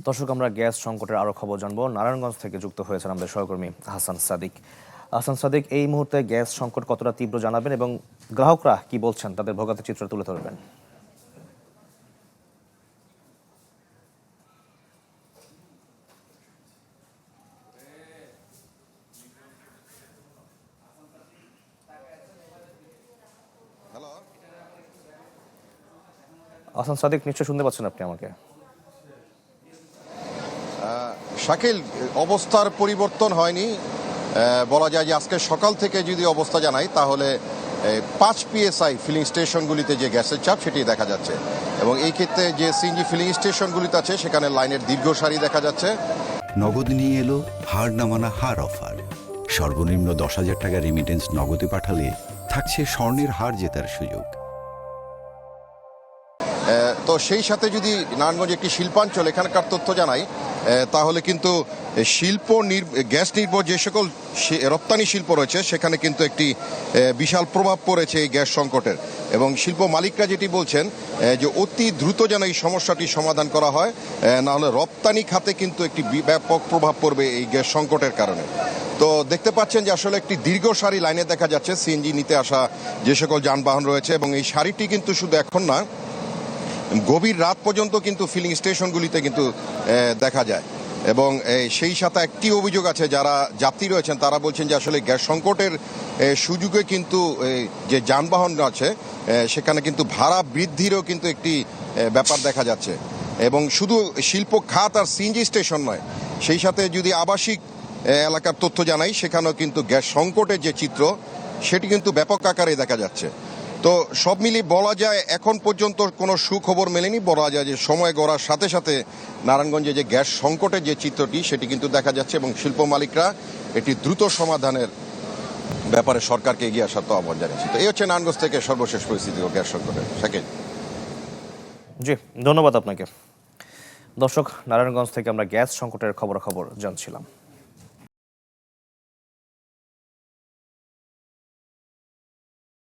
দর্শক, আমরা গ্যাস সংকটের আরও খবর জানবো। নারায়ণগঞ্জ থেকে যুক্ত হয়েছেন আমাদের সহকর্মী হাসান সাদিক। হাসান সাদিক, এই মুহূর্তে গ্যাস সংকট কতটা তীব্র জানাবেন এবং গ্রাহকরা কি বলছেন, তাদের ভোগান্তির চিত্র তুলে ধরবেন। হাসান সাদিক, নিশ্চয় শুনতে পাচ্ছেন আপনি আমাকে? শাকিল, অবস্থার পরিবর্তন হয়নি। বলা যায় যে আজকে সকাল থেকে যদি অবস্থা জানাই তাহলে 5 PSI ফিলিং স্টেশনগুলিতে যে গ্যাসের চাপ সেটি দেখা যাচ্ছে এবং এই ক্ষেত্রে যে সিএনজি ফিলিং স্টেশনগুলিতে আছে সেখানে লাইনের দীর্ঘ সারি দেখা যাচ্ছে। নগদ নিয়ে এলো হার না মানা হার অফার। সর্বনিম্ন 10,000 টাকা রেমিটেন্স নগদে পাঠালে থাকছে স্বর্ণের হার জেতার সুযোগ। তো সেই সাথে যদি নারায়ণগঞ্জ একটি শিল্পাঞ্চল, এখানকার তথ্য জানাই তাহলে কিন্তু গ্যাস নির্ভর যে সকল রপ্তানি শিল্প রয়েছে সেখানে কিন্তু একটি বিশাল প্রভাব পড়েছে এই গ্যাস সংকটের, এবং শিল্প মালিকরা যেটি বলছেন যে অতি দ্রুত যেন এই সমস্যাটি সমাধান করা হয়, না হলে রপ্তানি খাতে কিন্তু একটি ব্যাপক প্রভাব পড়বে এই গ্যাস সংকটের কারণে। তো দেখতে পাচ্ছেন যে আসলে একটি দীর্ঘ সারি লাইনে দেখা যাচ্ছে সিএনজি নিতে আসা যে সকল যানবাহন রয়েছে, এবং এই সারিটি কিন্তু শুধু এখন না, গভীর রাত পর্যন্ত কিন্তু ফিলিং স্টেশনগুলিতে কিন্তু দেখা যায়। এবং সেই সাথে একটি অভিযোগ আছে, যারা যাত্রী রয়েছেন তারা বলছেন যে আসলে গ্যাস সংকটের সুযোগে কিন্তু যে যানবাহন আছে সেখানে কিন্তু ভাড়া বৃদ্ধিরও কিন্তু একটি ব্যাপার দেখা যাচ্ছে। এবং শুধু শিল্প খাত আর সিএনজি স্টেশন নয়, সেই সাথে যদি আবাসিক এলাকার তথ্য জানাই সেখানেও কিন্তু গ্যাস সংকটের যে চিত্র সেটি কিন্তু ব্যাপক আকারে দেখা যাচ্ছে। তো সব মিলিয়ে বলা যায় এখন পর্যন্ত কোনো সুখবর মেলেনি। বলা যায় যে সময় গড়ার সাথে সাথে নারায়ণগঞ্জে যে গ্যাস সংকটের যে চিত্রটি সেটি কিন্তু দেখা যাচ্ছে, এবং শিল্প মালিকরা এটি দ্রুত সমাধানের ব্যাপারে সরকারকে এগিয়ে আসার তো আহ্বান জানিয়েছে। তো এই হচ্ছে নারায়ণগঞ্জ থেকে সর্বশেষ পরিস্থিতি ও গ্যাস সংকটের। শাকিল। জি, ধন্যবাদ আপনাকে। দর্শক, নারায়ণগঞ্জ থেকে আমরা গ্যাস সংকটের খবর জানছিলাম।